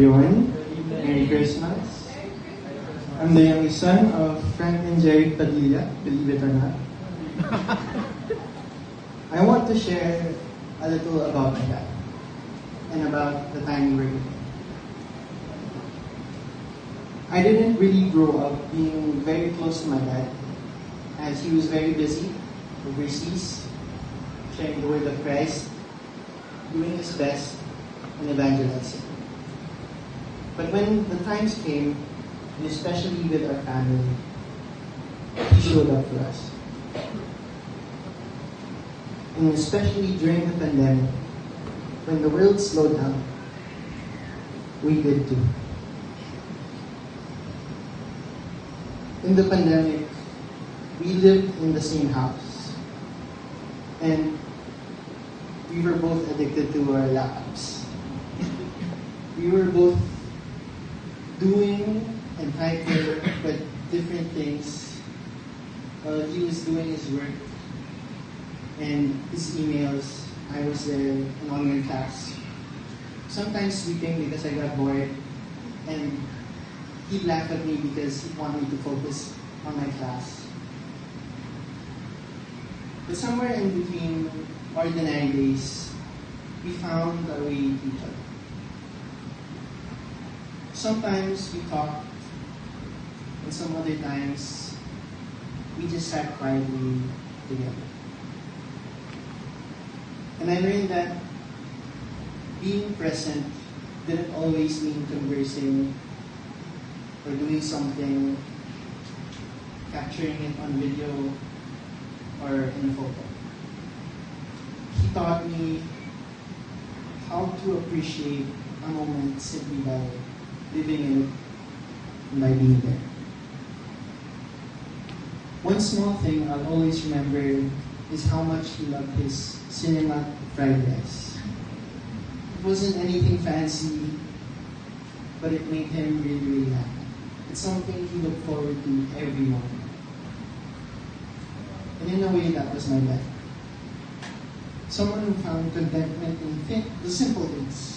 Everyone, Merry Christmas. I'm the youngest son of Frank and Jerry Padilla, believe it or not. I want to share a little about my dad and about the time we were together. I didn't really grow up being very close to my dad as he was very busy overseas, sharing the word of Christ, doing his best, and evangelizing. But when the times came, and especially with our family, he showed up for us. And especially during the pandemic, when the world slowed down, we did too. In the pandemic, we lived in the same house. And we were both addicted to our laptops. We were both doing and typing, but different things. He was doing his work and his emails. I was there in online class. Sometimes sleeping because I got bored, and he'd laugh at me because he wanted me to focus on my class. But somewhere in between ordinary days, we found our way to each other. Sometimes we talked, and some other times we just sat quietly together. And I learned that being present didn't always mean conversing or doing something, capturing it on video or in a photo. He taught me how to appreciate a moment simply by living in it and by being there. One small thing I'll always remember is how much he loved his cinema fried rice. It wasn't anything fancy, but it made him really, really happy. It's something he looked forward to every morning. And in a way, that was my dad. Someone who found contentment in the simple things.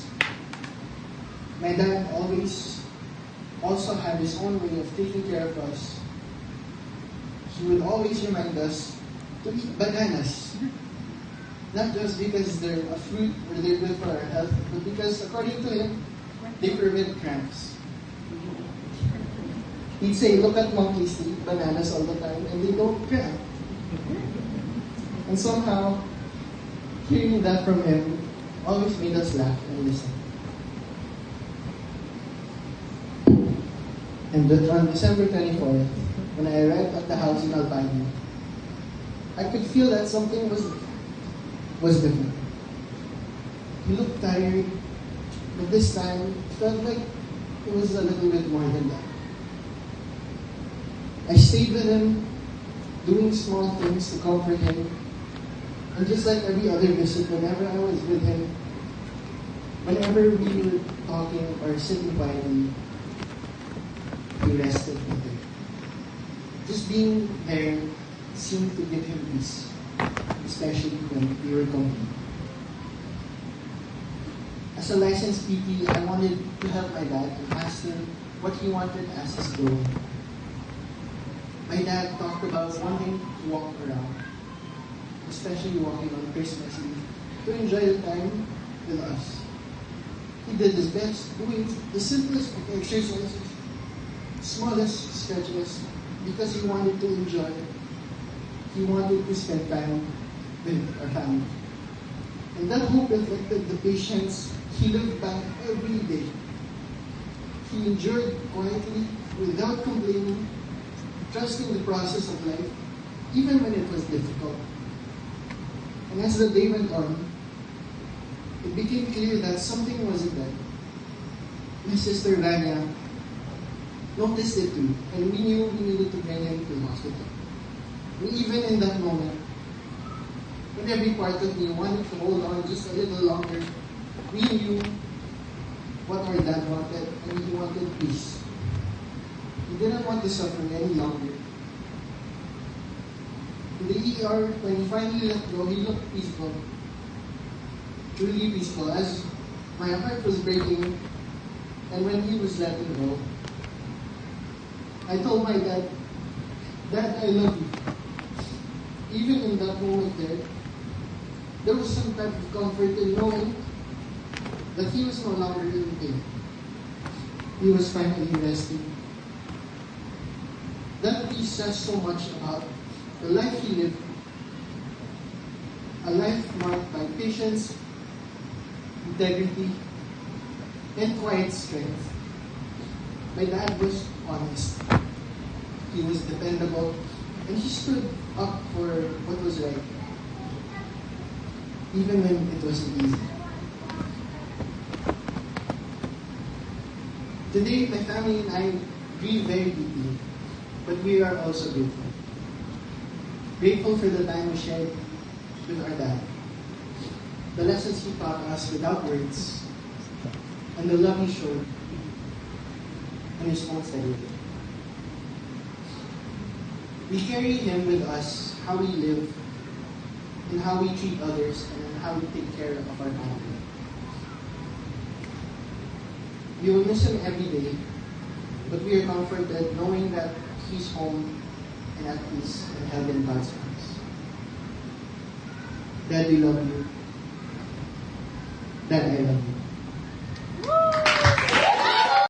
My dad always also had his own way of taking care of us. He would always remind us to eat bananas. Not just because they're a fruit or they're good for our health, but because according to him, they prevent cramps. He'd say, look at monkeys, they eat bananas all the time and they don't cramp. And somehow, hearing that from him always made us laugh and listen. And on December 24th, when I arrived at the house in Albany, I could feel that something was different. He looked tired, but this time it felt like it was a little bit more than that. I stayed with him, doing small things to comfort him, and just like every other visit, whenever I was with him, whenever we were talking or sitting quietly, he rested with it. Just being there seemed to give him peace, especially when we were complete. As a licensed PT, I wanted to help my dad and asked him what he wanted as his goal. My dad talked about wanting to walk around, especially walking on Christmas Eve, to enjoy the time with us. He did his best doing the simplest of exercises, smallest stretches, because he wanted to enjoy. He wanted to spend time with our family. And that hope reflected the patience he lived by every day. He endured quietly, without complaining, trusting the process of life, even when it was difficult. And as the day went on, it became clear that something wasn't right. My sister Vanya noticed it too, and we knew we needed to bring him to the hospital. And even in that moment, when every part of me wanted to hold on just a little longer, we knew what our dad wanted, and he wanted peace. He didn't want to suffer any longer. In the ER, when he finally let go, he looked peaceful. Truly peaceful, as my heart was breaking And when he was letting go, I told my dad, Dad, I love you. Even in that moment there was some type of comfort in knowing that he was no longer in pain. He was finally resting. That piece says so much about the life he lived. A life marked by patience, integrity, and quiet strength. My dad was honest. He was dependable, and he stood up for what was right, even when it wasn't easy. Today, my family and I grieve very deeply, but we are also grateful. Grateful for the time we shared with our dad, the lessons he taught us without words, and the love he showed in his own steady way. We carry him with us, how we live, and how we treat others, and how we take care of our family. We will miss him every day, but we are comforted knowing that he's home and at peace and held in God's arms. Dad, we love you. Dad, I love you.